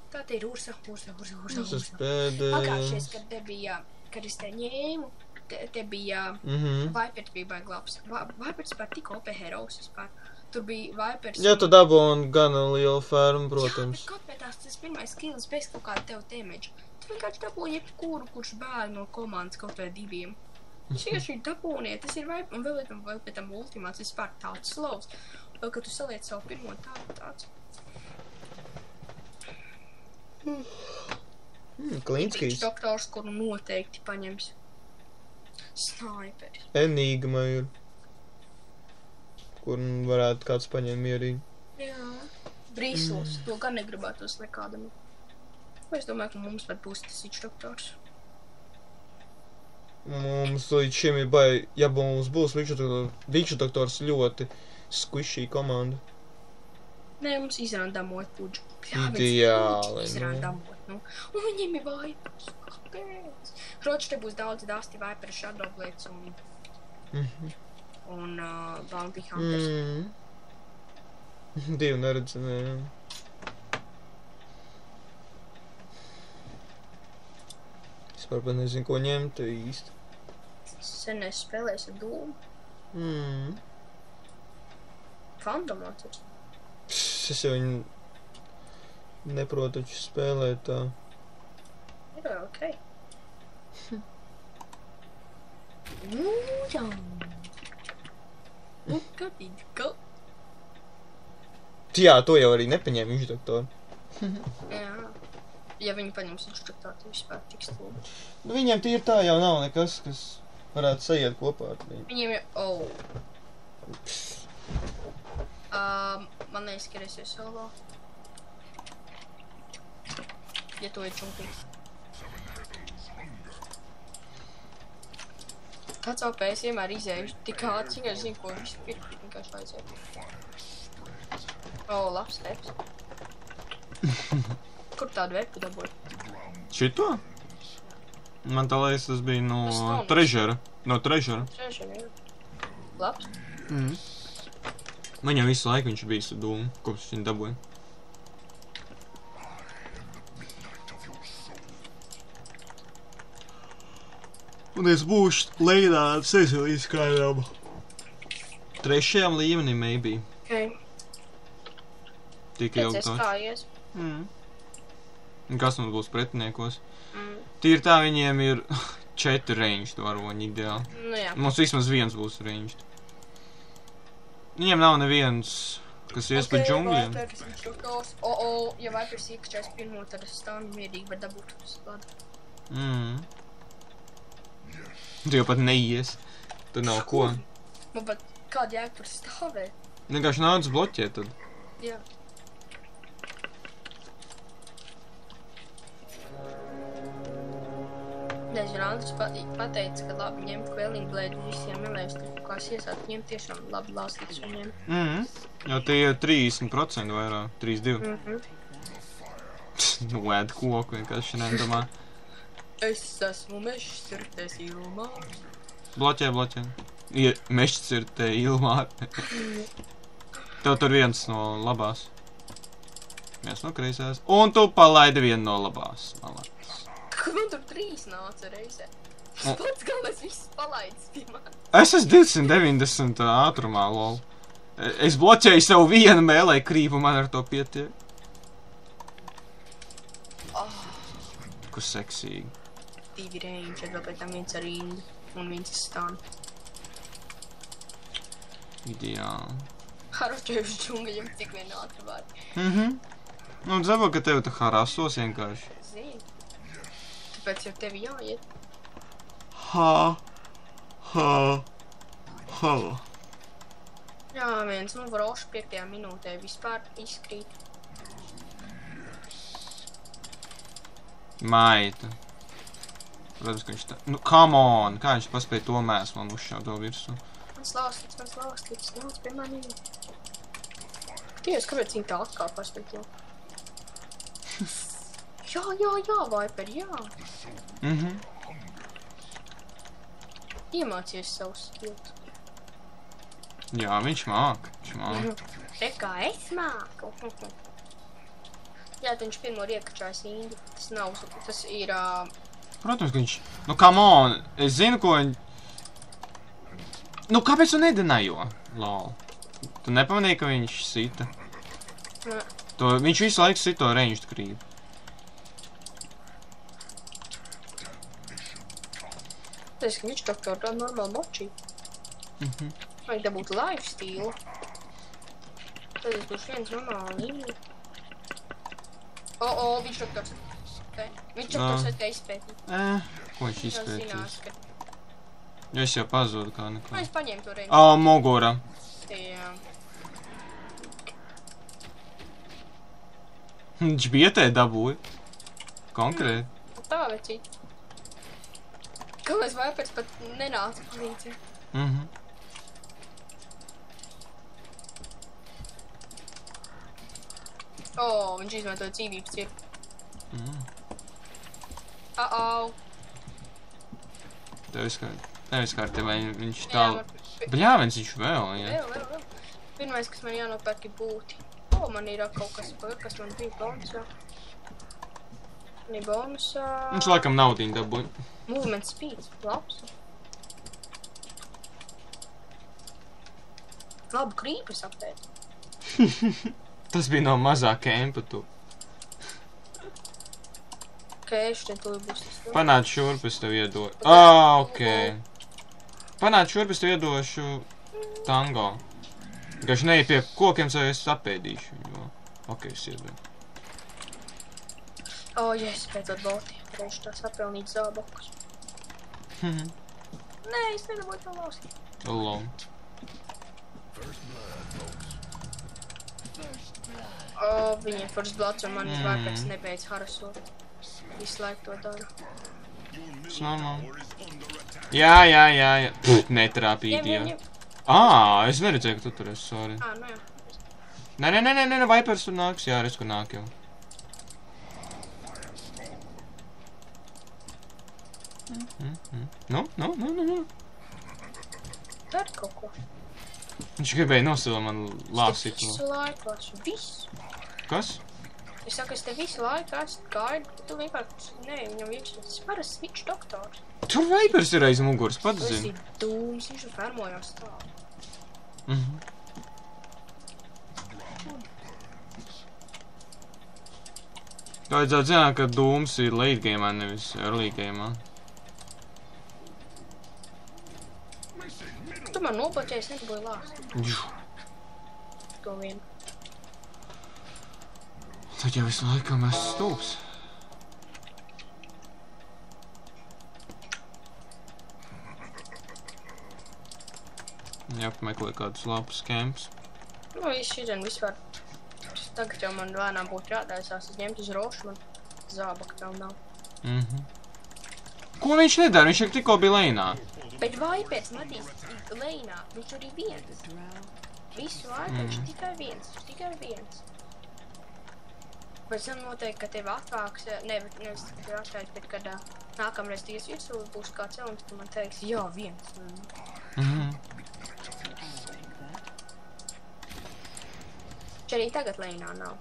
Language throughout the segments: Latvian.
Tā te ir Ursa. Tas pēdējais. Pagājušies, kad te bija, kad es te ņēmu, te bija Vipers bija baigi labs. Vipers par tik OP heroes vispār. Tur bija Vipers. Jā, tu dabūni gana lielu fermu, protams. Jā, bet kaut pēc tas pirmais skills bez kaut kāda tev damage. Tu vienkārši dabūji jebkuru, kurš bēg no komandas kaut vai diviem. Šī dabūnie, tas ir Vipers, un vēl pēc tam ultimāts vispār tāds slovs. Vēl, kad tu saliec savu pirmo tāds. Klinskijs. Viņš doktors, kuru noteikti paņems. Snaiperis. Enigma ir. Kur varētu kāds paņemt mierīgi. Jā. Brīslis. To gan negribētos nekādam. Es domāju, ka mums var būs tas viņš doktors. Mums līdz šim ir baigi, ja mums būs Vikšu doktors ļoti squishy komanda. Nē, mums izrandamot puģu. Ideāli, izrandamot, nu. Un viņiem ir Vipers. Kāpēc? Roč, te būs daudz dasti Vipers, Shadowblades un Bounty Hunters. Divi neredzinājām. Es varbūt nezinu, ko ņemt īsti. Sen es spēlēju ar Dūmu. Fantomāts. Es jau viņu neprotu taču spēlēt tā. Ir ok. Jā. Kāpīgi, ka? Jā, to jau arī nepaņēma viņš doktoru. Jā. Ja viņi paņems viņš doktoru, tad vispār tiks lūgu. Nu, viņiem tīri tā jau nav nekas, kas varētu sajiet kopā ar viņu. Viņiem ir, man neizskarēs jau solo. Ja to ir džunglis. Kāds OPS vienmēr izējuši tik ātri, tikai zinu, ko viņš pirkt, vienkārši vajadzētu. Labs steps. Kur tādu vepu dabūju? Šito? Man tā liekas, tas bija no Treasure. No Treasure. Treasure, jā. Labs? Man jau visu laiku viņš bijis ar Dūmu, kopš viņu dabūja. Un es būšu leidā seziju līdz kādām 3. līmenī, maybe. Ok. Tik ilgi Pēc es kājies. Un kas mums būs pretiniekos? Tīri tā viņiem ir 4 ranged varoņi ideāli. Nu jā. Mums vismaz viens būs ranged. Viņiem nav neviens, kas ies pa džungļiem. Ok, Vipers viņš doktors. Ja Vipers iekšķēs pirmo, tad es stānu mierīgi var dabūt skladu. Tu jau pat neies. Tur nav ko. Man pat kāda jēga tur stāvēt. Vienkārši nāc bloķēt tad. Jā. Nezinu, Andris pateica, ka labi ņemt Quelling Blade visiem nelēst, kās iesāt ņemt tiešām labi lāstīts viņiem. Jo tie ir 30% vairāk, 32. Nu, ēd koku vienkārši nedomā. Es esmu mežsirtēs Ilmār. Bloķē. Mežsirtē Ilmār. Tev tur viens no labās. Viens no kreisās. Un tu palaidi vienu no labās. Malāks. Man tur 3 nāca reizē. Pats galvenais viss palaidis pie man. Es esmu 290 ātrumā, lol. Es bloķēju sev vienu mēlē krīpu, man ar to pietiek. Kur seksīgi. 2 range, vēl pēc tam viens ar rindu un viens stānu. Ideāli. Haročējuši džungļiem tik vien ātri vārdi. Nu, dzebo, ka tev tā harasos vienkārši. Zini. Tāpēc jau tevi jāiet. Jā, viens, nu, Vrošs 5. minūtē vispār izkrīt. Maita. Protams, ka viņš tā... Nu, come on! Kā viņš paspēja to mēs man uzšaut to virsu? Mans lāstīts, nāc pie manī. Tiesa, kāpēc viņi tā atkal paspēja to? Jā, Viper, jā. Iemācies savus skills. Jā, viņš māk. Re kā es māku. Jā, viņš pirmo riekačājas Indi. Tas ir... Protams, ka viņš... Nu, come on! Es zinu, ko viņi... Nu, kāpēc tu nedenajo? Lol. Tu nepamanīji, ka viņš sita? Nē. Viņš visu laiku sita to ranged krību. Tas, ka viņš kaut tādu normālu močī. Vajag dabūt lifestyle. Tad es būšu viens normāli līmeni. Viņš doktors. Viņš doktors tikai izpētīt. Ko viņš izpētīs? Es jau pazudu kā neko. Es paņēmu to reizi. Mugura. Jā. Viņš bietē dabūja. Konkrēti. Tā vecīt. Galvenais Vipers pat nenāca palīdzēt. Viņš izmantoja dzīvības cirku. Tevis kārtē, vai viņš tālu... Bļāvens viņš vēl, jā. Vēl. Pirmais, kas man jānopērk, ir būti. Man ir kaut kas man bija bonusā. Man ir bonusā... Viņš laikam naudiņu dabūja. Movement speed, labs. Labu krīpus apēt. Tas bija no mazā kempa tu. Kēš, te tu būs tas. Panāc šurp, es tev iedošu. Ok. Panāc šurp, es tev iedošu tango. Gaši neej pie kokiem, vai es apēdīšu. Jo. Ok, es iedodu. Es beidzot boti. Reiz tās apelnīt zābakus. Nē, es nedabūju to lausīt. Lol. Viņiem first bloods un manis vārpēc nebeidz harasot. Visu laiku to dara. Tas normāli. Jā. Netrāpīt, jā. Es neredzēju, ka tu tur esi, sorry. Nu jā. Nē, Vipers tur nāks, jā, redz, kur nāk jau. Nu. Dari kaut ko. Viņš gribēja nosilēt man lāsīt. Visu laiku esmu, visu. Kas? Es saku, es te visu laiku esmu gaidu, bet tu vienkārši, viņam vienkārši, tas parasts switch doktors. Tur Vipers ir aiz muguras, pats Tas zini. ir dūms, viņš fermojās tā. Vajadzētu zināt, ka dūms ir late game'ā, nevis early game'ā. Tu man noplaķēji, es nedabūju lāst. To vienu. Tad jau visu laikam esmu stūps. Jāpameklē kādus labus kempus. Viss šodien vispār. Tagad jau man lēnām būtu jātaisās, es ņemtu uz rošu, man zābaka vēl nav. Ko viņš nedara? Viņš tikko bija leinā. Bet Vipers matīs leinā, viņš arī viens. Visu laiku viņš tikai viens. Pēc tam noteikti, ka tev atvāks, nevis tev atvērt, bet kad nākamreiz ties virsū būs kāds jauns, tu man teiks, jā, viens. Viņš arī tagad leinā nav.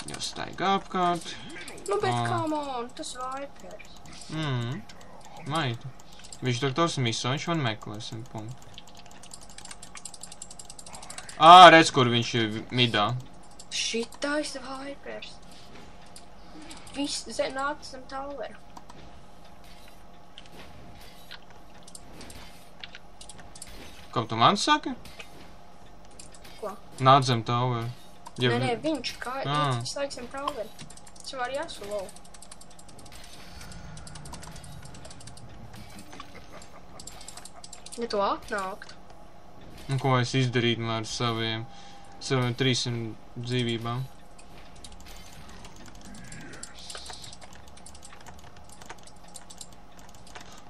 Jāstaigā apkārt. Nu, bet come on, tas Vipers. Maita. Viņš doktors miso, viņš man meklē 100 punktu. Redz, kur viņš ir midā. Šitais Vipers. Viss nāk zem towera. Kā tu man saki? Ko? Nāc zem towera. Nē, viņš kā viss laiks zem towera. Tas var jāsu low. Ja tu atnāktu. Un ko es izdarītu ar saviem 300 dzīvībām?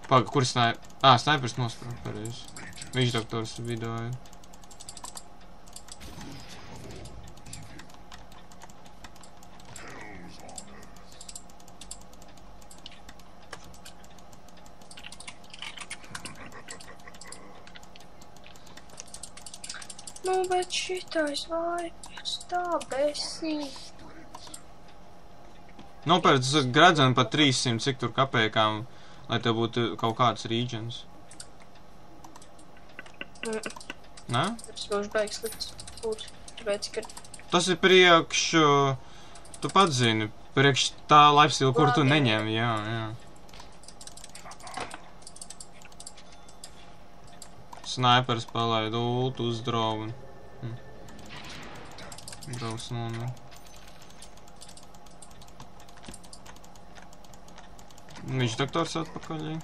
Paga, kur snipers nosprāv pareizi. Viņš doktors vidoja. Nu, bet šitais vairs tā besī. Nopērc gradzenu par 300, cik tur kapēkām, lai tev būtu kaut kāds regions. Nē? Tas būs beigas slikts būs, tāpēc, ka... Tas ir priekš, tu pats zini, priekš tā lifestila, kur tu neņem, jā. Snaipers palaid ultu uz drovu. Drovs nomir. Viņš doktors atpakaļ.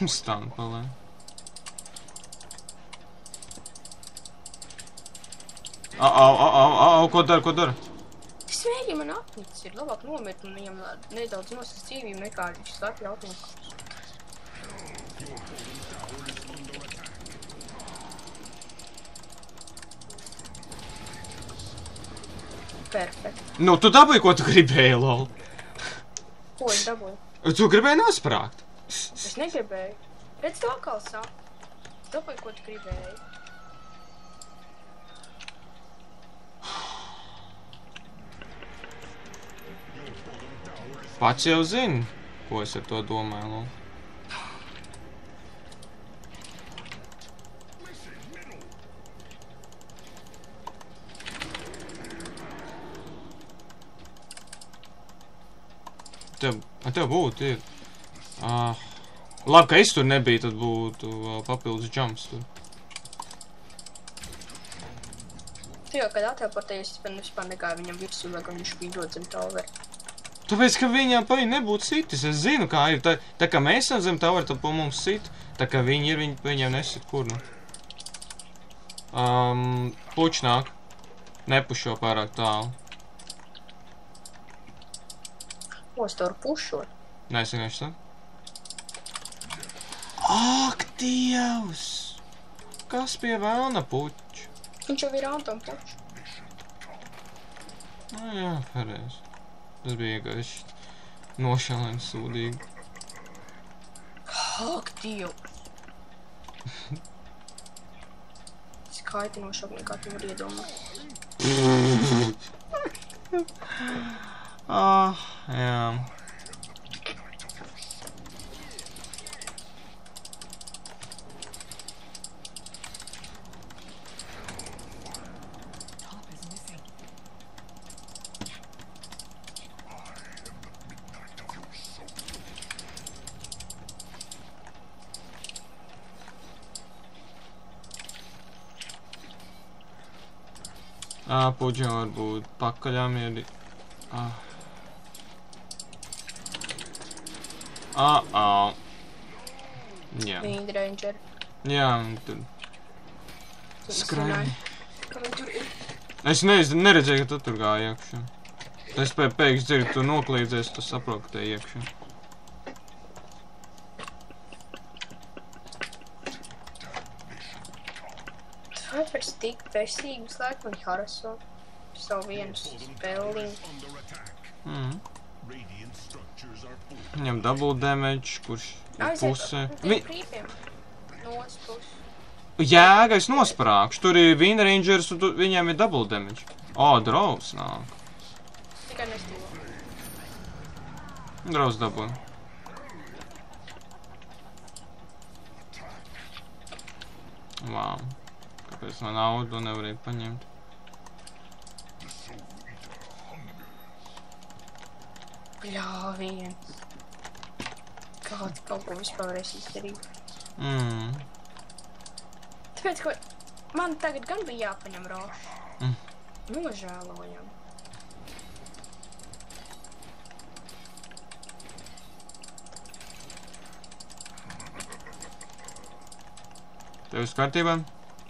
Stāv palē. Ko dara? Sveigi, man apnicis ir labāk nomirt un viņam nedaudz nosist dzīvību nekā viņš saka jautājums. Perfekt. Nu, tu dabūji, ko tu gribēji, lol. Ko es dabūju? Tu gribēji nosprāgt? Es negribēju. Redz, tu atkal saki. Dabūju, ko tu gribēji. Pats jau zini, ko es ar to domāju, lol. Tev būtu, ir. Labi, ka es tur nebiju, tad būtu papildus jumps tur. Tu jau, kad atēportējies, es vispār negāju viņam virsū, lai viņš bija ļoti zem tower. Tāpēc, ka viņam pa viņu nebūtu sitis, es zinu, kā ir. Tā kā mēs esam zem tower, tad pa mums sit. Tā kā viņi ir, viņiem nesit kur, nu. Puč nāk. Nepušo pārāk tālu. Ko es to varu pušot? Nē, es vienkārši saka. Ak, Dievs! Kas pie vēlna puč? Viņš jau ir Anton puč. Jā, pareizi. Tas bija vienkārši nošalēns sūdīgi. Ak, Dievs! Skaitinošāk nekā tu var iedomāt. Jā. Puģi varbūt pakaļām ir... Jā. Wind Ranger. Jā, tur... Skrēja. Kā viņi tur ir? Es neredzēju, ka tu tur gāji iekšā. Es pēkšņi dzirdu, tu noklīdzies, tu saproti, ka te iekšā. Vairs tik presīgi, visu laiku viņi haraso savu vienu spēliņu. Viņam double damage, kurš ir pusē. Krīpiem. Nos puses. Jēga, es nosprākšu. Tur ir Wind Rangers un viņiem ir double damage. Drovs nāk. Tikai nestīvo. Drovs double. Wow. Kāpēc man audu nevarēja paņemt? Bļāviens. Kāds kaut ko vispār varēs izdarīt. Tāpēc, ka man tagad gan bija jāpaņem roši. Nožēlojam. Tev viss kārtībā?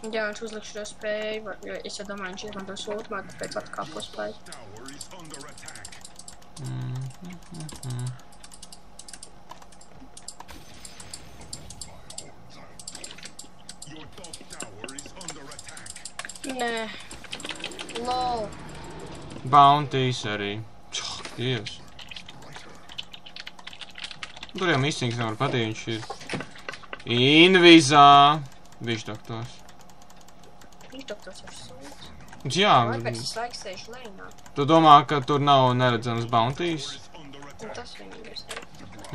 Jā, viņš uzlikšu šo spēju, jo es jau domāju, viņš izmantos ultimātu, tāpēc atkāpu spēju. Nē, Lol. Bounties arī. Čak, Dievs. Tur jau missings nevar patīt, viņš ir invizā. Bišdoktors. Bišdoktors ir sūds. Jā. Kāpēc es laiks sēžu lejnā? Tu domā, ka tur nav neredzams bounties? Un tas viņam ir sēžu.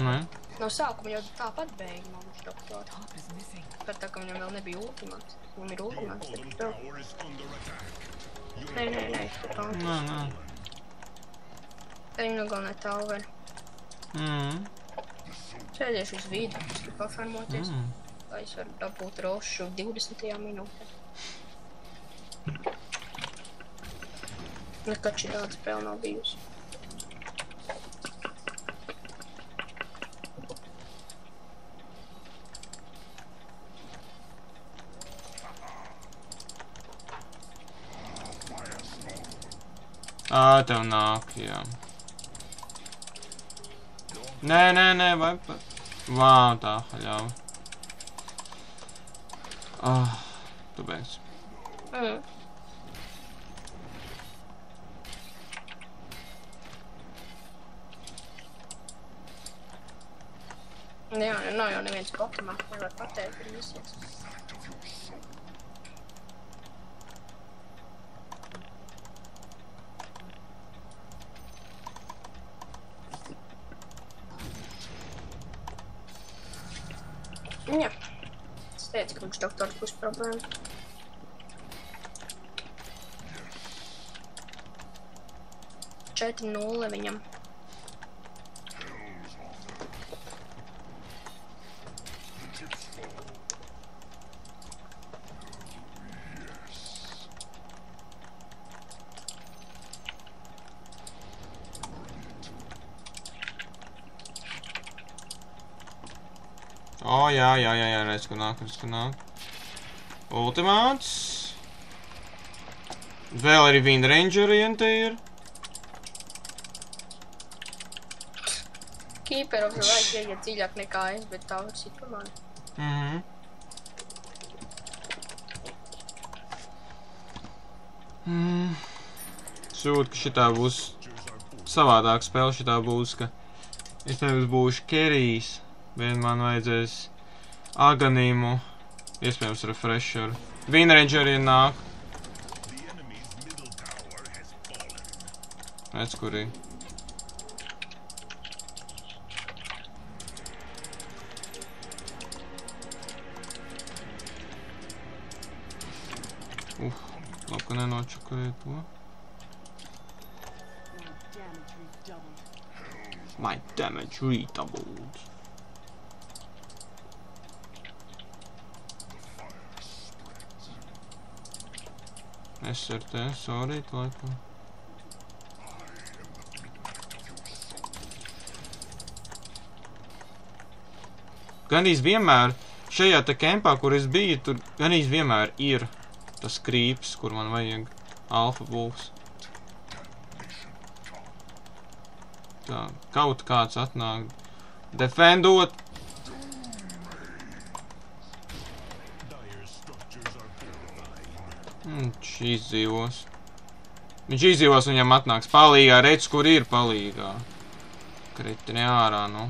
Nē. No sākuma jau tāpat beig no bišdoktora. Par tā, ka viņam vēl nebija ultimāts. Viņam ir ultimāts, bet vēl. Nē, Nē. Tā viņa galvenā tower. Sēdiešu uz vidu, es gribu pafarmoties, lai es varu dabūt rošu 20. minūtē. Nekad šī tāda spēle nav bijusi. Tev nāk, jā. Nē, vai pat. Vau, tā haļāva. Tu beidz. Jā, nav jau neviens Pokemon, nevar pateikt par visies. Jā. Es teicu, ka viņš doktors būs problēma. Četri 0 viņam. Jā, redz, kur nāk. Ultimāts. Vēl arī Windrangerien te ir. Keeper of the Light ieiet dziļāk nekā es, bet tā var sit par mani. Sūt, ka šitā būs savādāk spēle, šitā būs, ka es nevis būšu kerijs. Vien man vajadzēs Aganīmu, iespējams refresheru. Windrangerien nāk. Redz, kur ir. Labi, ka nenočakarēju to. My damage redoubled. SRT, sorry, laikam. Gandrīz vienmēr šajā te kempā, kur es biju, tur gandrīz vienmēr ir tas krīps, kur man vajag alfa bulls. Tā, kaut kāds atnāk. Defendot! Viņš izdzīvos. Viņš izdzīvos, viņam atnāks palīgā. Redz, kur ir palīgā. Kritini ārā, nu.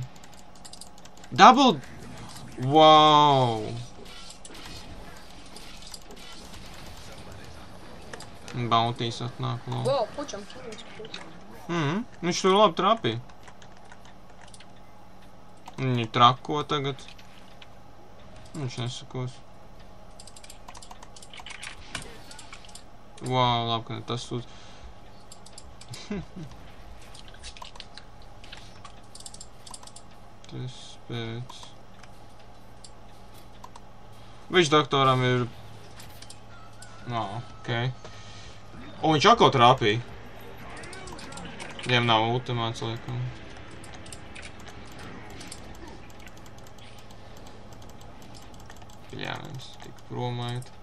Double! Wow! Bounties atnāk, lol. Wow, pučam, čurīs. Viņš tur labi trapīja. Viņi trako tagad. Viņš nesakos. Wow, labi, ka ne tas uz... Tas pēc... Viņš doktoram ir... okei. O, viņš atkal trāpīja. Viņam nav ultimāts, laikam. Jā, viņš tik promēt.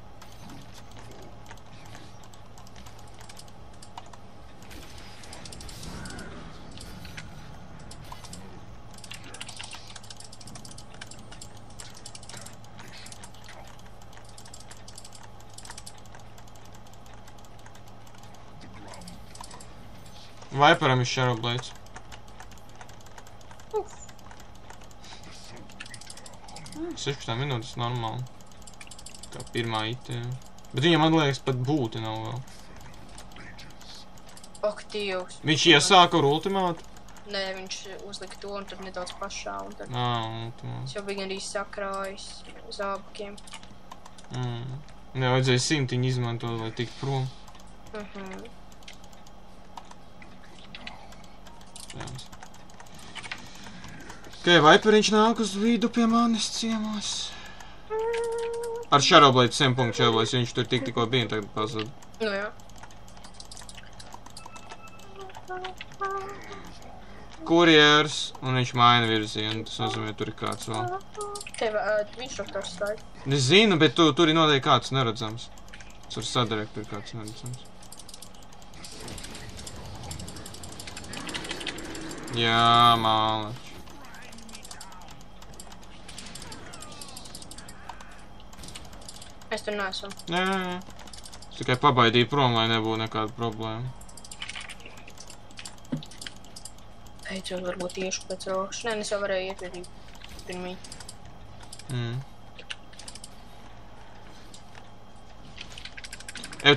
Viperam ir Shadowblades. Uf. 16 minūtes normāli. Kā pirmā itēma. Bet viņam, man liekas, pat būti nav vēl. Ak, Dievs. Viņš iesāka ar ultimātu? Nē, viņš uzlika to un tad nedaudz pašā un tad... Ultimātu. Es jau biju arī sakrājis zābakiem. Jā, vajadzēja simtiņu izmantot, lai tikt prom. Viperiņš nāk uz vidu pie manis ciemos. Ar Shadowblade 100 punktu Shadowblade, viņš tur tikko bija un tagad pazud. Nu jā. Kurjers, un viņš maina virzienu, tas nozīmē, tur ir kāds vēl. Viņš doktors stāja. Es zinu, bet tur ir noteikti kāds neredzams. Es varu sadarēt, tur ir kāds neredzams. Jā, māleč. Es tur neesmu. Jā. Es tikai pabaidīju prom, lai nebūtu nekāda problēma. Beidzot, varbūt tieši pēc rokas. Nē, es jau varēju iet arī pirmī.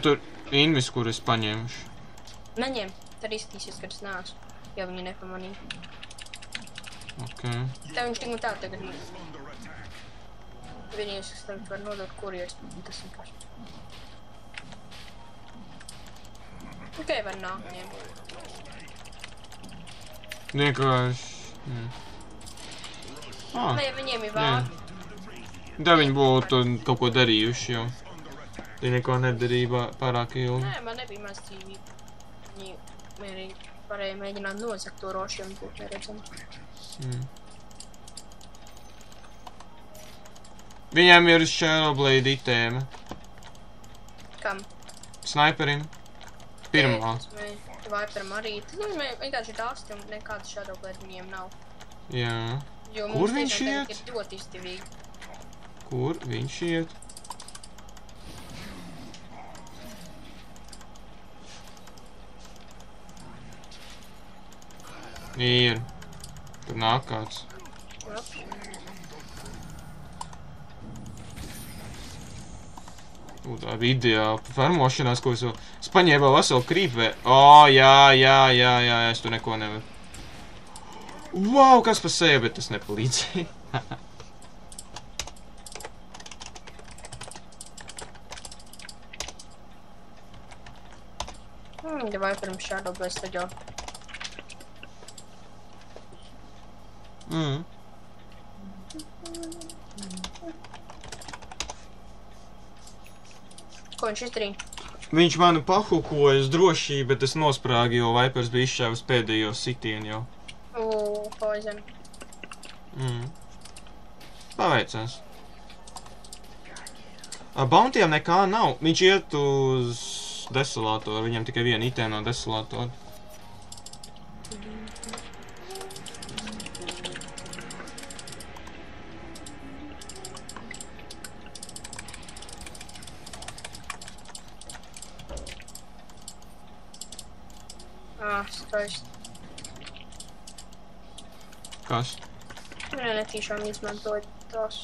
Tur invis, kur es paņēmuši. Neņem, tad izskatīsies, kad es neesmu, ja viņi nepamanīja. Ok. Tā viņš tik un tā tagad. Viņas, kas tagad var nodot kurjeris, tas vienkārši. Ok, var nākt ņemt. Vienkārši... Nē, viņiem ir vārdi. Tā viņi būtu kaut ko darījuši jau. Viņi neko nedarīja pārāk ilgi. Nē, man nebija maz dzīvība. Viņi mierīgi varēja mēģināt nozakt to rošu, ja viņi būtu neredzami. Viņam ir Shadowblade itēma. Kam? Sniperim. Pirmā. Viperam arī. Tad vienkārši ir asti un nekāda Shadowblade viņiem nav. Jā. Jo Kur viņš iet? ir ļoti izdevīgi. Kur viņš iet? Ir. Tur nāk kāds. Tā bija ideāla farmošanās, ko es vēl... Es paņēmu vēl veselu krīpē. Jā, es tur neko nevaru. Wow, kas pa sevi, bet tas nepalīdzēja. Ja Viperam Shadowblade tad jau. Ko viņš izdarīja? Viņš mani pahukoja uz drošību, bet es nosprāgu, jo Vipers bija izšķēvis pēdējo sitienu jau. Poison. Paveicās. Bountijam nekā nav. Viņš iet uz desolātoru, viņam tikai viena itēma no desolātora. Skaisti. Kas? Viņa netīšām izmantoja tās.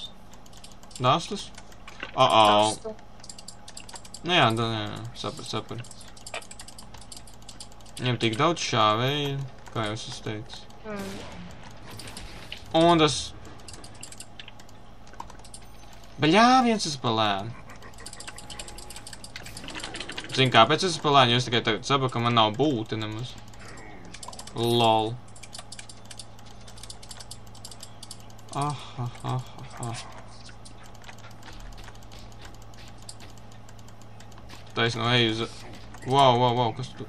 Dāstus? Tastu. Nu jā, sapar. Viņam tik daudz šāvēja, kā jau es teicu. Un tas... Baļā, viens es pa lēnu. Zini, kāpēc es pa lēnu, jo es tikai tagad saprotu, ka man nav būti nemaz. Lol. Taisno eju uz... Wow, kas tu...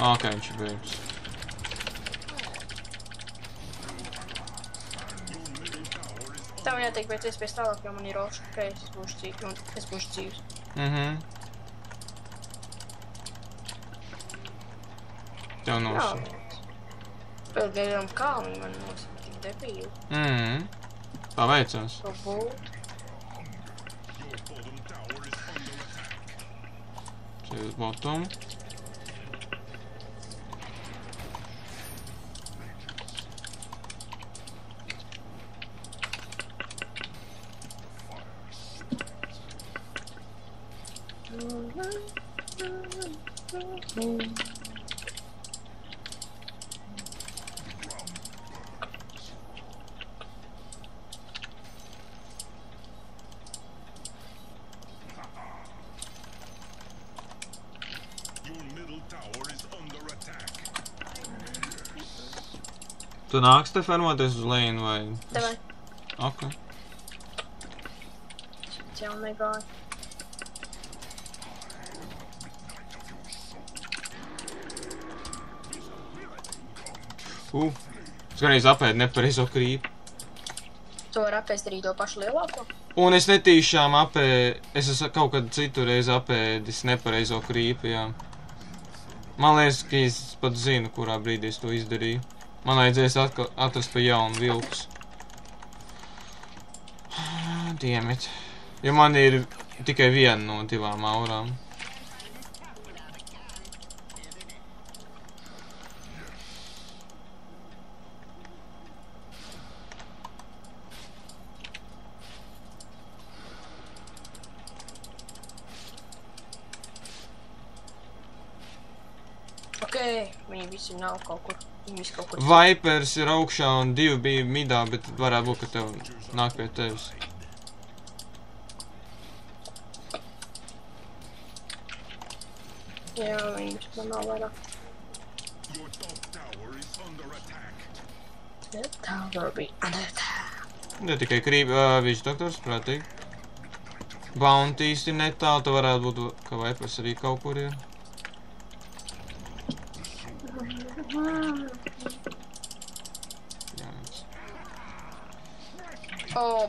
Ok, viņš ir beidzis. Tā man jātiek pēc iespējas tālāk, jo man ir roša, ka es būšu dzīvs. Tev nosaka. Vēl gaidām kalni man nosaka, tik debīli. Paveicās. To būt. Uz bottom. Tu nāks te fermoties uz leju vai? Davai. Ok. Šit jau negāja. Skanīs apēd nepareizo krīpu. Tu vari apēst arī to pašu lielāko? Un es netīšām es esmu kaut kad citu reizi apēdis nepareizo krīpu, jā. Man liekas, ka es pat zinu, kurā brīdī es to izdarīju. Man vajadzēs atrast pa jaunu vilkus. Diemit. Jo man ir tikai viena no 2 aurām. Viņi visi nav kaut kur. Viņi visi kaut kur. Vipers ir augšā un 2 bija midā, bet varētu būt, ka tev nāk pie tevis. Jā, viņi man nav vairāk. The tower be under attack. Ne tikai viņš doktors, prātīgi. Bounty īsti netālu, tu varētu būt, ka Vipers arī kaut kur ir.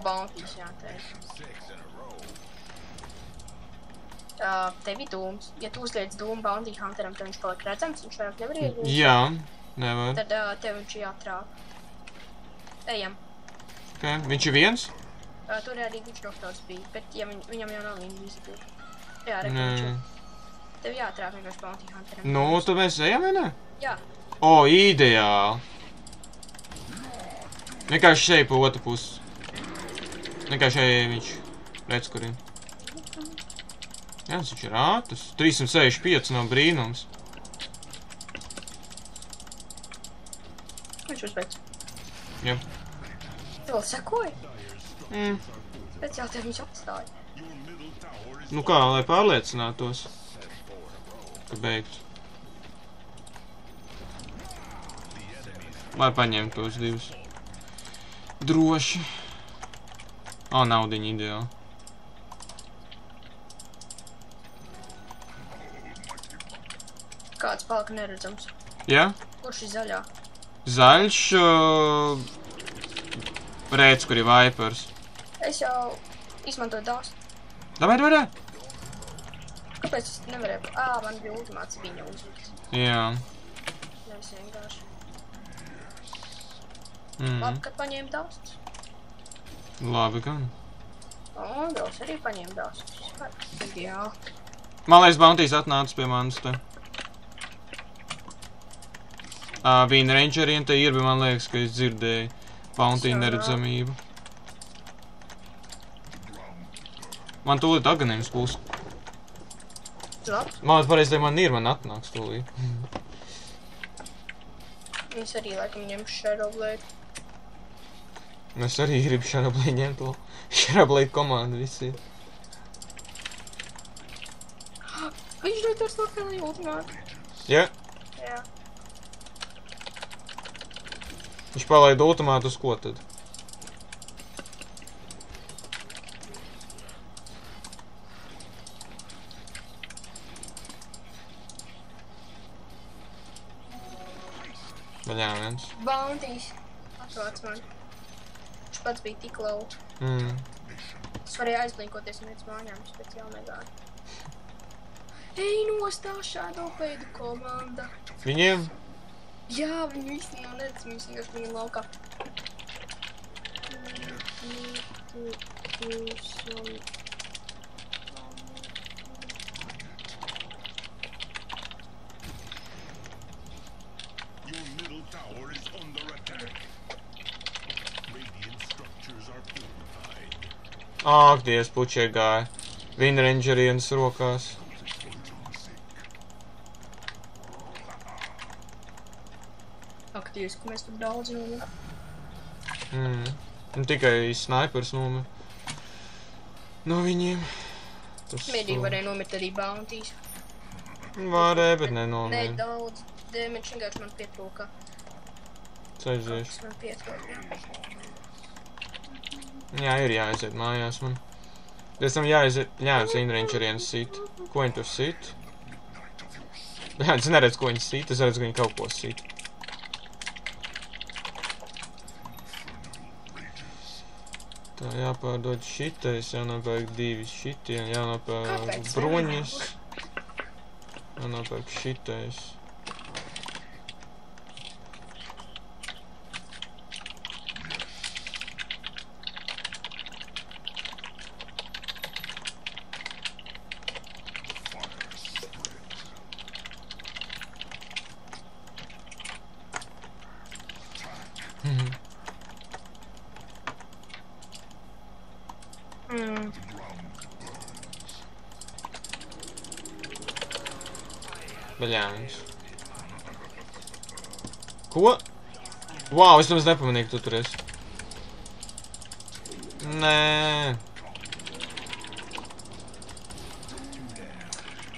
Bounties jāteic. Tev ir dūms. Ja tu uzliec dūmu Bounty Hunteram, tad viņš paliek redzams, viņš vairāk nevar iegūt. Jā, nevar. Tad tev viņš jātrāk. Ejam. Ok, viņš ir viens? Tur arī viņš doktors bija, bet ja viņam jau nav invisible. Jā, viņš ir. Tev jātrāk vienkārši Bounty Hunteram. Nu, tad mēs ejam, vai ne? Jā. O, ideāli. Vienkārši šeit pa otru pusi. Vienkārši šeit viņš redz, kur ir. Jā, viņš ir ātrs. 365 nav brīnums. Viņš uzbeidz. Jā. Tu vēl sekoji? Pēc jau tev viņš atstāja. Nu kā, lai pārliecinātos, ka beigts. Lai paņemt tos 2. Droši. O, naudiņa ideāli. Kāds palika neredzams. Jā? Kurš ir zaļā? Zaļš... Redz, kur ir Vipers. Es jau izmantoju dāstu. Davai! Kāpēc es nevarēju? Man bija ultimāts viņa uzliks. Jā. Nevis vienkārši. Labi, kad paņēma dāstus. Labi gan. Dos arī paņēma dāstus. Jā. Man liekas, Bounties atnāca pie manis te. Viņa rangeriem te ir, bet man liekas, ka es dzirdēju Bounty neredzamību. Man tūlīt aganims būs. Man pareizi, man atnāks tūlīt. Es arī laikam ņemu Shadowblade. Es arī gribu Shadowblade ņemt to. Shadowblade komandu visi ir. Viņš dotos to filiju ultimātu. Jā? Jā. Viņš palaida ultimātu uz ko tad? Vaļā viens. Bounties. Atvāc man. Viņš pats bija tik low. Es varēju aizblinkoties un iet mājām, speciāli negāju. Ej, nostā Shadowblade komanda. Viņiem? Jā, viņi visi nav nedz, viņi vienkārši bija laukā. Ak, Dievs, pučie gāja. Windrangerienas rokās. Dievs, ka mēs tur daudz nomir. Un tikai snipers nomir. No viņiem. Mierīgi varēja nomirt arī bounties. Varēja, bet nenomir. Nedaudz damage vienkārši man pietrūka. Ceļzies. Man pietrūka, Jā, ir jāaiziet mājās man. Pēc tam jāaiziet Indriņš ar vienu sit. Ko viņi tur sit? Jā, es neredzu, ko viņi sit. Es redzu, ka viņi kaut ko sit. Tā jāpārdod šitais, jānopērk 2 šitie, jānopērk bruņas. Jānopērk šitais. Beļāņš. Ko? Wow, es nemaz nepamanīju, ka tu tur esi. Nē.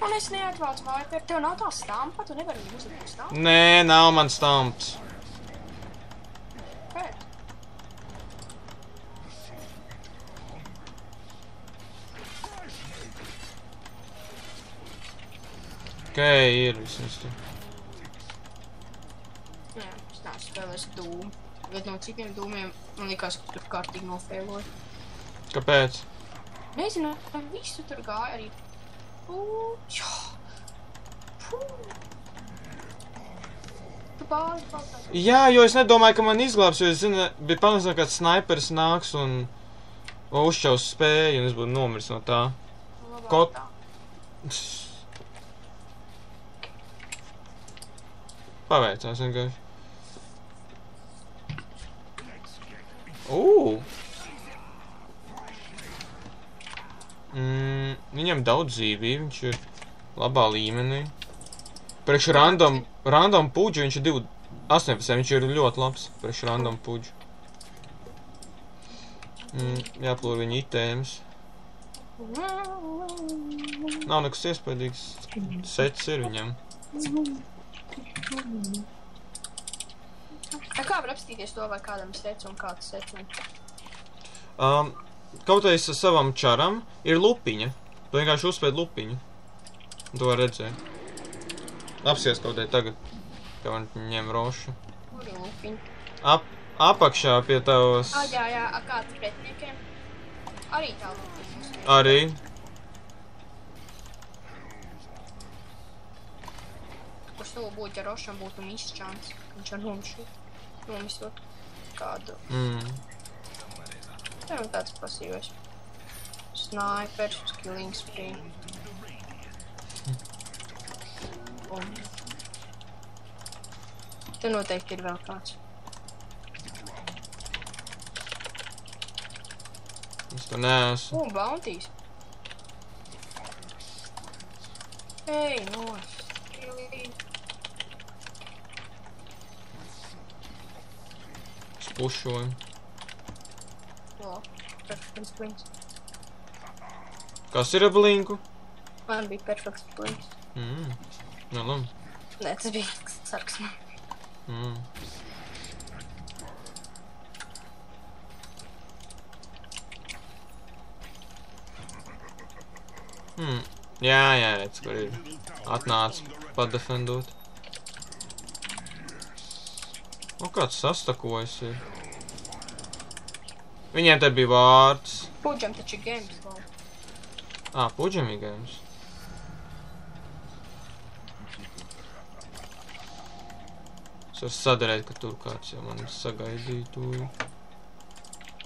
Un es neatvācu Viper. Tev nav tā stampa? Tu nevari viņu uzlikt uz stampu? Nē, nav man stamps. Pēc. Ir vismaz tur. Jā, es neesmu spēlējis dūmu. Bet no citiem dūmiem man likās, ka tur kārtīgi nofēloja. Kāpēc? Nezinu, visu tur gāja arī. Jā. Tu bāzi. Jā, jo es nedomāju, ka man izglābs, jo es zinu, bija pamatā, ka snipers nāks un uzšķaus spēju, un es būtu nomiris no tā. Kaut... Paveicās vienkārši. Viņam daudz dzīvību, viņš ir labā līmenī. Priekš random puģi viņš ir 18, viņš ir ļoti labs priekš random puģi. Jāplūr viņa itēmas. Nav nekas iespējīgs, sets ir viņam. Kā var apstīties to, vai kādam sec un kāds sec? Kaut aiz savam čaram ir lupiņa. Tu vienkārši uzspēd lupiņu. To var redzēt. Apsies kaut aiz tagad, ka man ņem rošu. Kur ir lupiņa? Apakšā pie tavas... Jā, kāds pretniekiem? Arī tā lupiņa. Arī. Kur būtu, ja rošam būtu mišķāns, viņš var nomisot kādu. Tā ir tāds pasīvais. Snipers, killing spree. Te noteikti ir vēl kāds. Es to neesmu. Bounties. Ej, nos. Pušoju. Perfect blinks. Kas ir ar blinku? Man bija perfect blinks. Nē, labi. Nē, tas bija sargs man. Jā, redz, kur ir. Atnāc padefendot. Kāds sastakojas ir. Viņiem te bija vārds. Puģam taču ir games vēl. Puģam ir games. Es varu sadarēt, ka tur kāds jau man sagaidītu.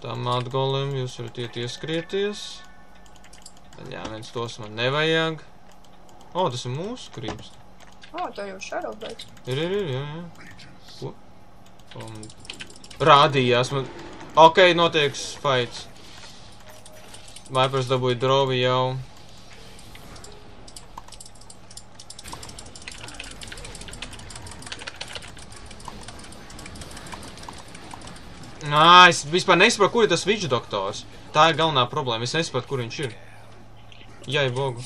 Tā matgolem, jūs varat iet ieskrieties. Jā, viens tos man nevajag. Tas ir mūsu krīps. Tā jau shadow blades. Ir, jā. Ko? Rādījās man. Ok, notieks fights. Vipers dabūja drovi jau. Es vispār nesaprotu, kur ir tas Witch doktors. Tā ir galvenā problēma. Es nesaprotu, kur viņš ir. Jai bogu.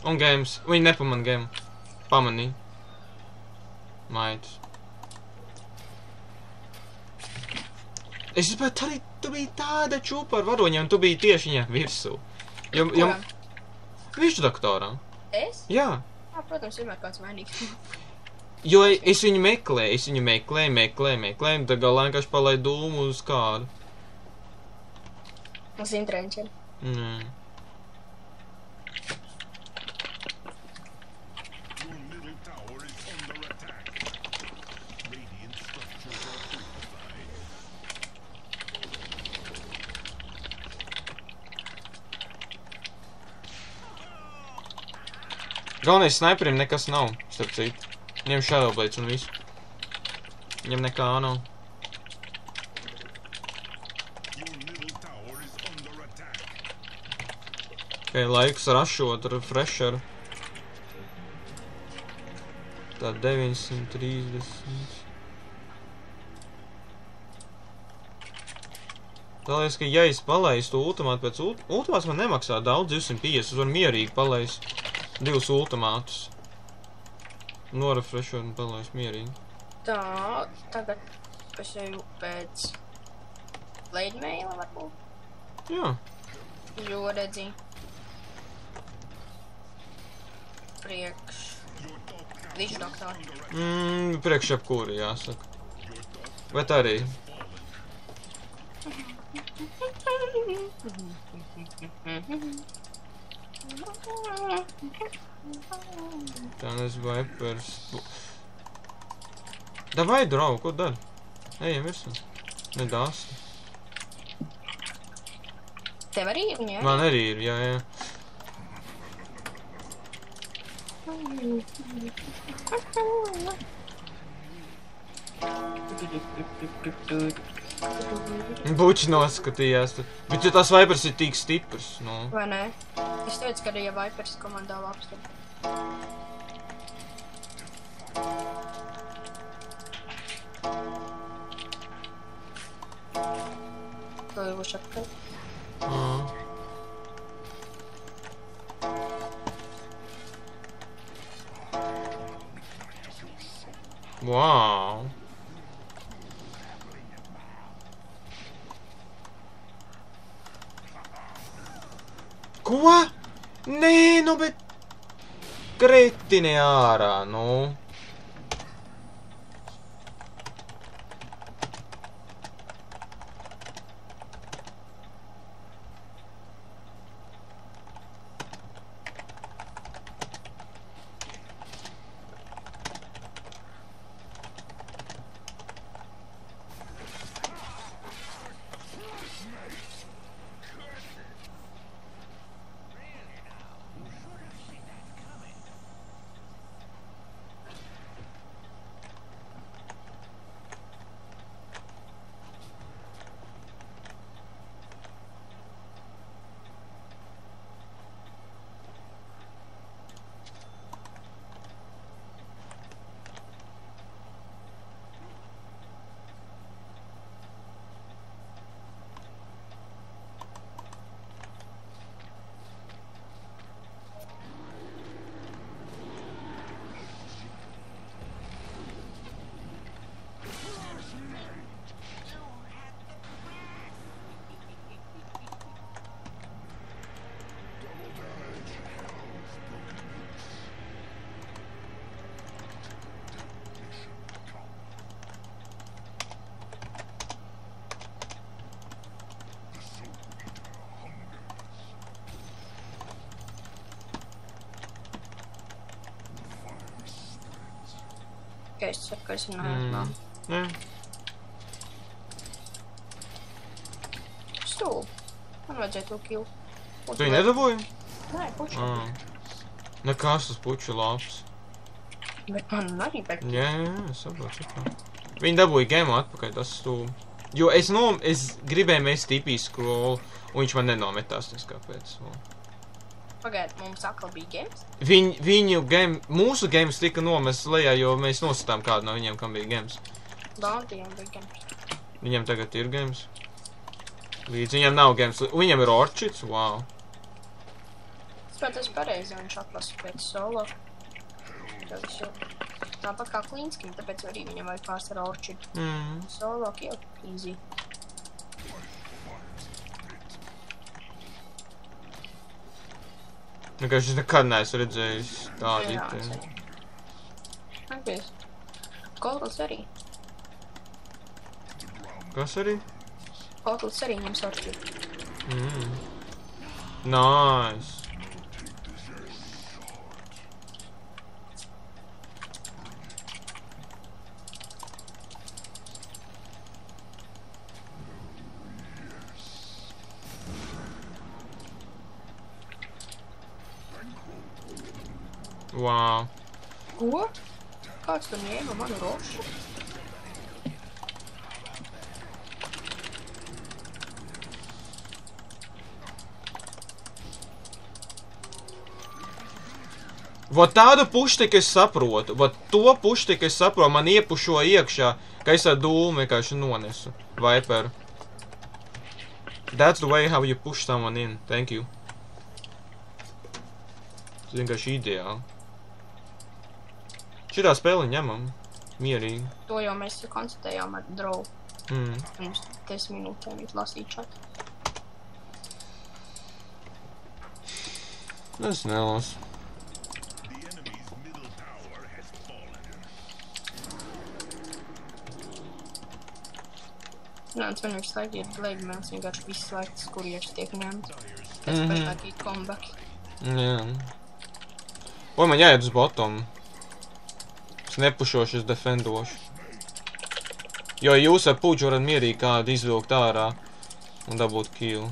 Un games. Viņi nepaman game. Pamanīja. Maitus. Es vispār arī, tu biji tāda čūpa ar varoņiem, un tu biji tieši viņā virsū. Witch doktoram. Es? Jā. Protams, vienmēr kāds vainīgs. Jo es viņu meklēju, un tad galā vienkārši palaidu dūmu uz kādu. Uz intrenčeri. Nē. Galvenais sniperim nekas nav, starp citu. Ņem Shadowblades un visu. Ņem nekā nav. Ok, laiks rašot ar fresheru. Tā 930. Tā liekas, ka ja es palaistu ultimātu pēc ultimāts man nemaksā daudz, 250, es varu mierīgi palaist 2 ultimātus. Norefrešot un palaist mierīgi. Tā, tagad es eju pēc Blade Maila varbūt. Jā. Jo redzi. Priekš Witch doktoru. Priekš apkūri jāsaka. Bet arī. Tā nes Vipers. Davai, draugu, ko dari? Ejam virsū. Nedāsti. Tev arī ir, jā? Man arī ir, jā. Buči noskatījās. Bet ja tās Vipers ir tik stiprs, nu. Vai ne? Es teicu, ka arī ja Vipers komandā labs. To jau būs apkārt. Wow. Ko? Nē, nu bet... Kretini ārā, nu. Es saku, ka es neesmu. Jā. Stūl. Man vajadzēja to kilu. Tu viņu nedabūji? Nē, puču. Nekas tas puču labs. Bet man arī bet. Jā, es saprotu. Viņi dabūja gēmu atpakaļ, tas stūl. Jo es gribēju mest tipī scroll, un viņš man nenometās, nes kāpēc. Pagaid, mums atkal bija games? Mūsu games tika nomests lejā, jo mēs nosatām kādu no viņiem, kam bija games. Bounty'iem bija games. Viņam tagad ir games. Līdz viņam nav games. Viņam ir orčids, wow. Tas pareizi, viņš atlasa pēc solo. Tāpat kā Klīnskim, tāpēc arī viņam vajag pārsvarā orčidu. Solo kill, easy. Vienkārši es nekad neesmu redzējis tādu itēmu. Atbies. Kotls arī. Kas arī? Kotls arī ņems orčidu. Nice. Wow. Ko? Kāds tur ņēma manu rošu? Vot tādu puštiku es saprotu. Vot to puštiku es saprotu. Man iepušo iekšā, ka es ar dūmu vienkārši nonesu. Viperu. That's the way how you push someone in. Thank you. Tas vienkārši ideāli. Šitā spēli ņemam. Mierīgi. To jau mēs konstatējām ar draugu. Pirms 10 minūtēm viņš lasīja čatu. Es nelasu. Nē, tas man visu laiku ir blade mēls, vienkārši visu laiku kurieši tiek ņemti. Pēc pašākī comebacki. Jā. Oi, man jāiet uz bottom. Es nepušošu, es defendošu. Jo jūs ar puču varat mierīgi kādu izvilkt ārā un dabūt kill.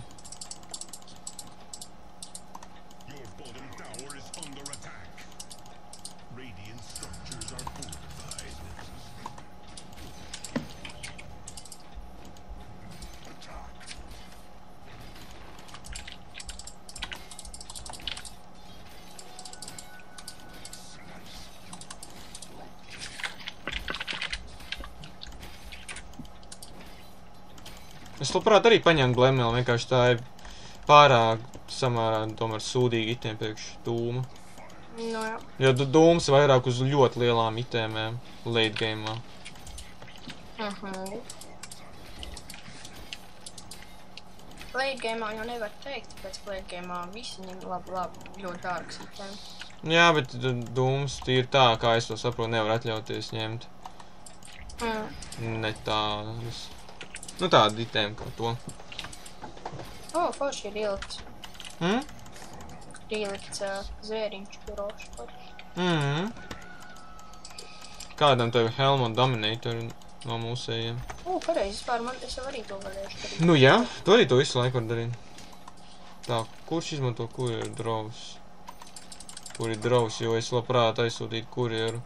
Es labprāt arī paņēmu Glemelu, vienkārši tā ir pārāk samērā, tomēr sūdīgi itēm priekš dūma. No jā. Jo dūms vairāk uz ļoti lielām itēmēm late game'ā. Late game'ā jau nevar teikt, tāpēc late game'ā visi ņem labi, ļoti dārgs itēm. Jā, bet dūms tīri tā, kā es to saprotu, nevar atļauties ņemt. Ne tādas. Nu tāda itēma kā to. Forši ir ielikts. Ielikts zvēriņš, kuroši forši. Kādam tev Helmut Dominator no mūsējiem? Pareizi, es jau arī to varēšu darīt. Nu jā, tu arī to visu laiku var darīt. Tā, kurš izmanto kurieru drovs? Kur ir drovs, jo es labprāt aizsūtītu kurieru.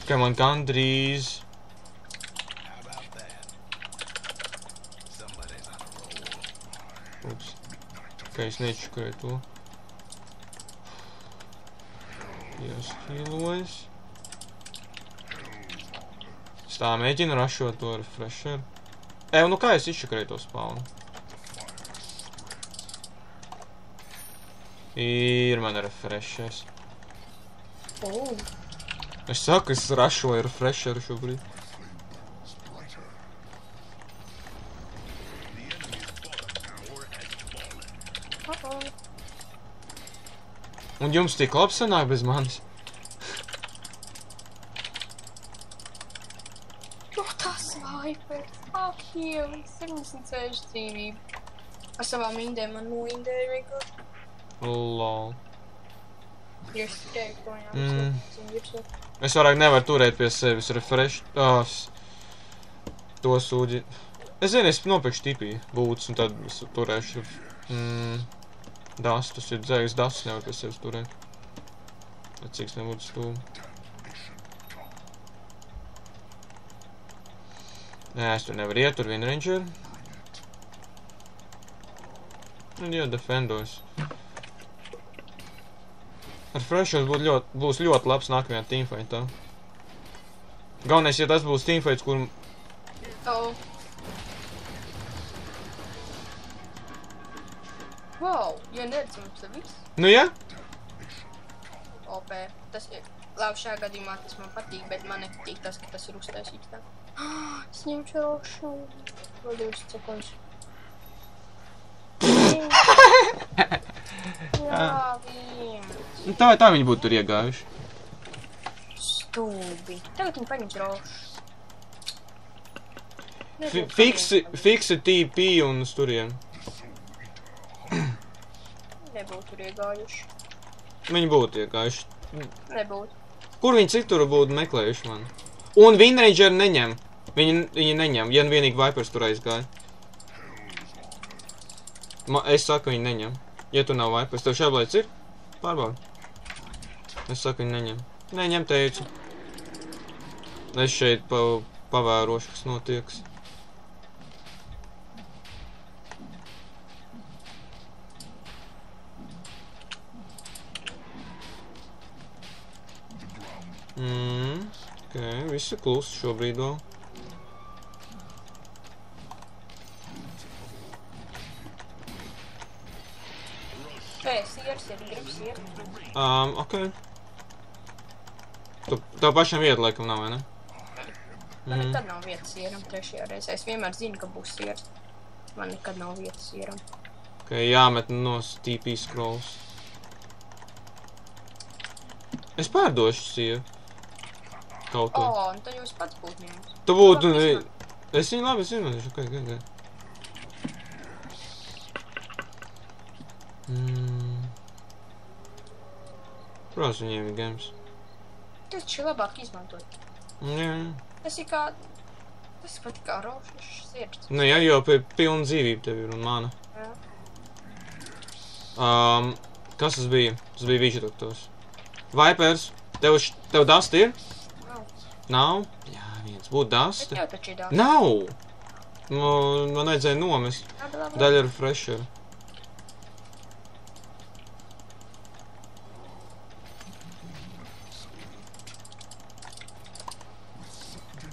Ka man gandrīz. Ups. Ka es nečukurēju to. Jāskīlojas. Es tā mēģinu rašot to refresher. Nu kā es izčukurēju to spawnu? Ir man refreshers. Es saku, es rašoju refresheru šobrīd. Un jums tik labi sanāk bez manis? Tas vipers! Ak, jau, 76 dzīvību. Ar savām indēm man noindēja vienkārši. Lol. Es tikai projām Es vairāk nevaru turēt pie sevis refresh. To sūģi. Es zinu, es nopirkšu tipī būtus un tad es turēšu dastus. Ir dzēgas dastus nevar pie sevis turēt. Cik nebūtu stūmi. Nē, es tur nevaru iet, tur vien ranger. Un jau defendos. Ar Freshers būs ļoti labs nākamajā teamfightā. Galvenais, ja tas būs teamfights, kur... Wow, ja neredz mums te viss. Nu, jā? OP. Tas ir... Labi, šajā gadījumā tas man patīk, bet man nepatīk tas, ka tas ir uztaisīts tā. Es ņemšu rošu. Vēl 20 sekundes. Jā, viens. Tā viņi būtu tur iegājuši. Stūbi. Tagad viņi paņems rošu. Fiksi TP un uz turien. Nebūtu tur iegājuši. Viņi būtu iegājuši. Nebūtu. Kur viņi citur būtu meklējuši mani? Un Winranger neņem. Viņi neņem, ja vienīgi Vipers tur aizgāja. Es saku, viņi neņem. Ja tu nav Vipers, tev šāblaids ir? Pārbaudi. Es saku, viņi neņem. Neņem, teicu. Es šeit pavērošu, kas notieks. Ok, viss ir klusi šobrīd vēl. Sieras ir, grib sieras. Ok. Tev pašam vieta laikam nav, vai ne? Man nekad nav vietas sieram trešajā reizē. Es vienmēr zinu, ka būs sieras. Man nekad nav vietas sieram. Ok, jāmet no TP scrolls. Es pārdošu sieru. Kaut ko. Un tad jūs pats būtu ņēmis. Tu būtu... Es viņu labi izmanīšu. Ok. Protams, viņiem ir games. Tas taču labāk izmantot. Jā. Tas ir kā... Tas pat kā rošas sirds. Nu jā, jo pilna dzīvība tev ir un mana. Jā. Kas tas bija? Tas bija Vigidoktos. Vipers, tev dust ir? Nav? Jā, viens. Būtu dust? Bet jau taču ir dust. Nav! Man vajadzēja nomest. Daļa ar Fresheru.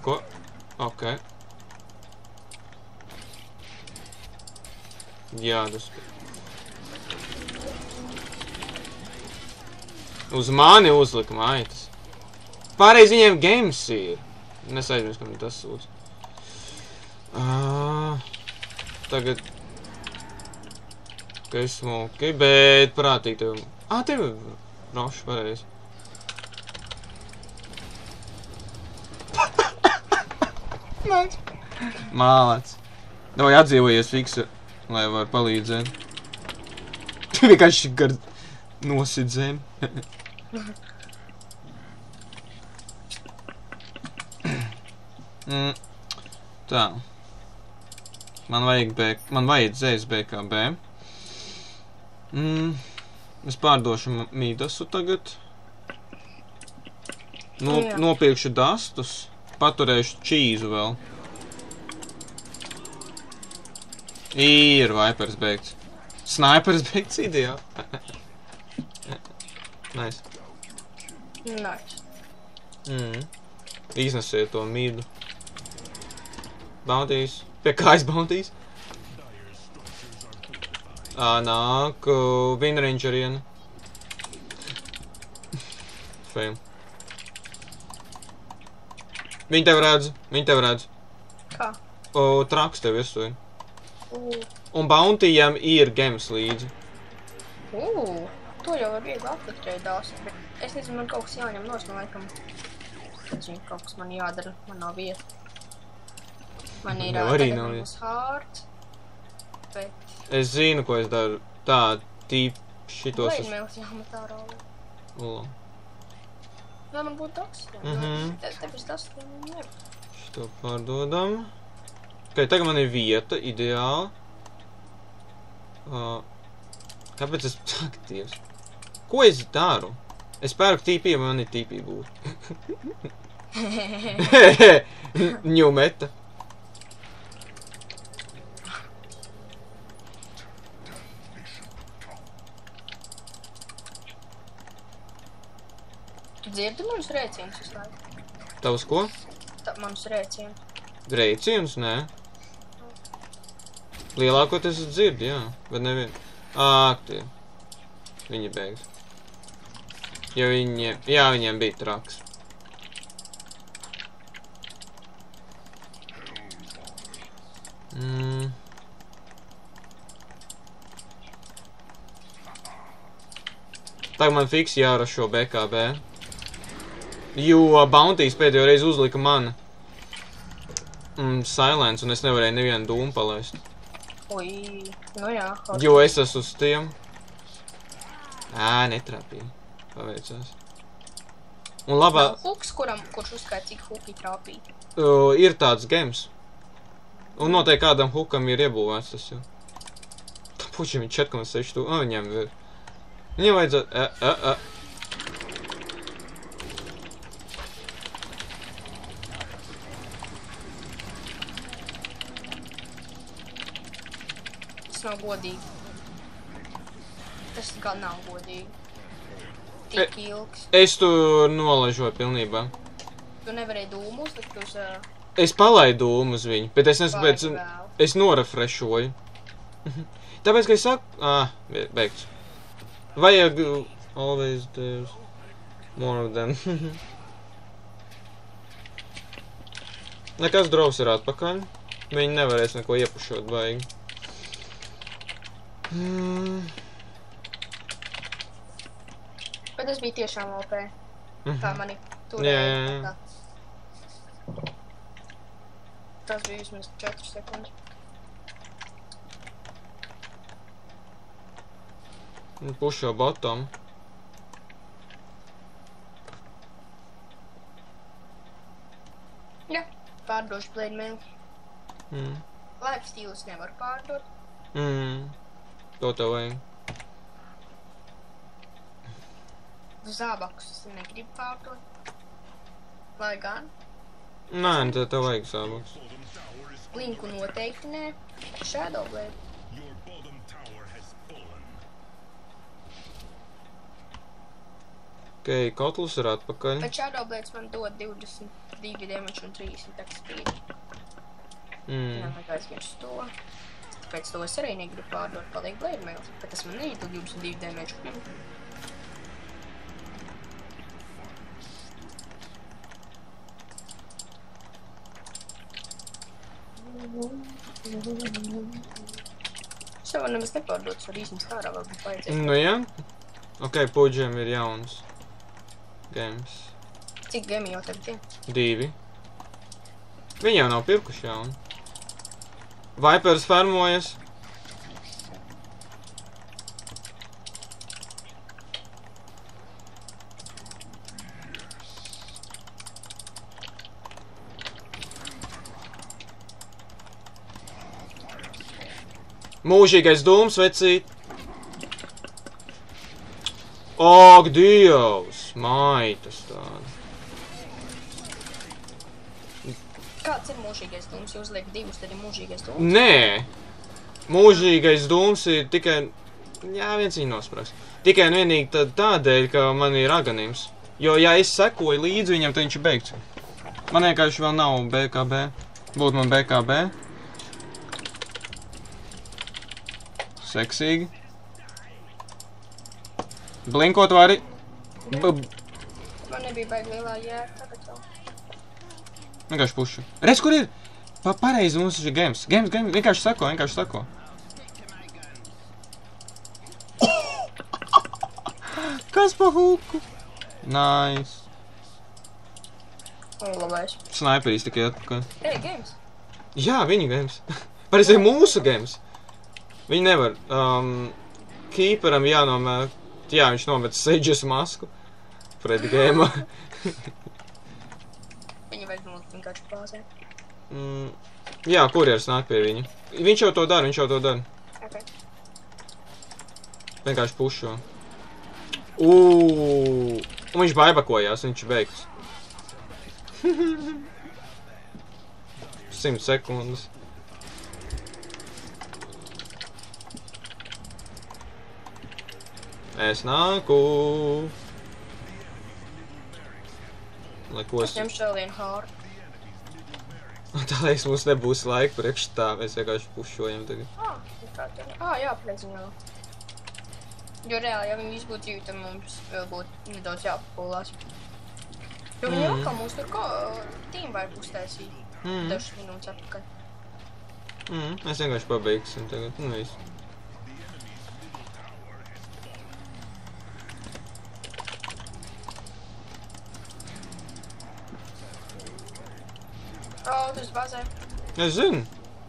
Ko? Ok. Jā, tas... Uz mani uzlika maitas. Pārreiz viņiem games ir. Nesaidros, kam tas sūdz. Tagad... Ok, smoki, bet prātīgi tev... Tev ir roši pareizi. Mālāts. Davai atdzīvojies fiksu, lai var palīdzēt. Tu vienkārši gar nosit zemi. Tā. Man vajadzēs BKB. Es pārdošu Midasu tagad. Nopirkšu dastus. Paturēšu čīzu vēl. Ir Vipers beigts. Snipers beigts ideāli. Nice. Nice. Iznesiet to midu. Bounties. Pie kājas bounties? Nāk Winrangeriena. Fail. Viņi tev redz. Kā? Traks tev iestoja. Un bountyjam ir gems līdzi. To jau var viegli atliktreidās, bet es nezinu, man kaut kas jāņem nos, man laikam. Es zinu, kaut kas man jādara, man nav vieta. Man ir tagad mums hārds, bet... Es zinu, ko es daru. Tā, tīp šitos... Leidmēls jāmatā rāli. Vēl man būtu tas, tevis tas, ka nevar. Šito pārdodam. Ok, tagad man ir vieta, ideāli. Kāpēc es... Ak, Dievs. Ko es daru? Es pērku TP, ja man ir TP būtu. New meta. dzirdi manus rēcienus visu laiku? Tavs ko? Manus rēcienus. Rēcienus? Nē. Lielākoties es dzirdu, jā. Bet nevien. Āk, tie. Viņi beigas. Jo viņiem bija traks. Tagad man fiks jāra šo BKB. Jo Bounties pēdējo reizi uzlika mana silence, un es nevarēju nevienu dūmu palaist. Ui, nu jā. Jo es esmu uz tiem. Netrāpīja. Paveicās. Un labā... Nav huks, kurš uzskait, cik huki trāpīja? Ir tāds games. Un noteikti kādam hukam ir iebūvēts tas jau. Puķi, viņi 4,6 tū... viņam ir. Viņam vajadzētu... Tas nav godīgi. Tas gan nav godīgi. Tik ilgs. Es tur nolažoju pilnībā. Tu nevarēji dūmu uzlikt uz... Es palaidu dūmu uz viņu, bet es nespēc... Es norefrešoju. Tāpēc, ka es saku... beigts. Vajag... Always there's more of them. Nekas draus ir atpakaļ. Viņi nevarēs neko iepušot baigi. Bet tas bija tiešām OP. Tā mani Jā. Tas bija vismaz 4 sekundes. Pušo bottom. Jā, pārdošu blade mail. Lifesteals nevar pārdot. To tev vajag. Zābakus es negribu pārdot. Lai gan. Nē, tev vajag zābakus. Linku noteikti nē. Shadow blade. Ok, kotlus ir atpakaļ. Bet Shadow Blades man dod 22 damage un 30 XP. Nevajag aizmirst to. Pēc to es arī negribu pārdot, paliek Blade Mails, bet tas man neiedod 22 damage. Es jau nemaz nepārdotas ar īsnes kārā, varbūt vajadzēs. Nu jā. Ok, puģiem ir jauns games. Cik gemi jau tagad ir? 2. Viņi jau nav pirkuši jaunu. Vipers farmojas. Mūžīgais dūms, vecīt. Ak, Dievs! Maitas tāda. Kāds ir mūžīgais dūms? Ja uzliek 2, tad ir mūžīgais dūms? Nē! Mūžīgais dūms ir tikai... Jā, viens viņu nosprāks. Tikai un vienīgi tādēļ, ka man ir aganims. Jo, ja es sekoju līdzi viņam, tad viņš ir beigts. Man vienkārši vēl nav BKB. Būtu man BKB. Seksīgi. Blinkot vari. Man nebija baigi lielā jēga, tagad jau. Vienkārši pušu. Redz, kur ir? Pareizi mums ir games. Games. Vienkārši sako. Kas pa huku? Nice. Labais. Sniperīs tikai atpakaļ. Games. Jā, viņa games. Pareizi mūsu games. Viņi nevar. Keeperam jānomēr. Jā, viņš nomet Sage's masku. Pret gēmā. Viņa vajag nolikt vienkārši bāzē. Jā, kurieris nāk pie viņa. Viņš jau to dara. Ok. Vienkārši pušo. Un viņš baibakojās, viņš beigts. 100 sekundes. Es nāku. lai ko Es ņemšu vēl vienu hārtu. Tā liekas, mums nebūs laika priekš tā, mēs vienkārši pušojam tagad. Jā, preziņā. Jo reāli, ja viņi visu būtu dzīvi, tad mums vēl būtu nedaudz jāpapulās. Jo viņi atkal mūs tur tīm vajag uztaisīt. Dažas minūtes atpakaļ. Mēs vienkārši pabeigsim tagad, nu visu. Tu esi bazē. Es zinu,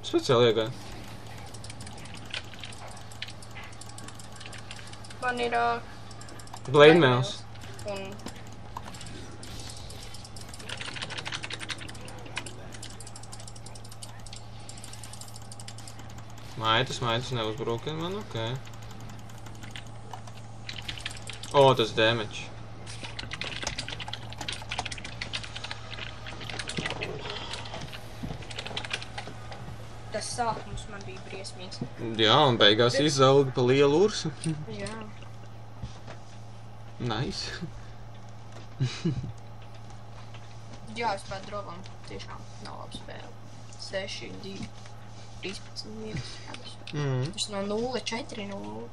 speciāli iegāju. Man ir Blade Mails. Un Maitas neuzbruka man, okei. Tas damage. tas sākums man bija briesmīgs. Jā, un beigās izauga pa lielu ursu. Jā. Nice. Jā, es pat drovam tiešām nav labi spēle. 6, 2, 13 mīnus. Tas no 0, 4, 0.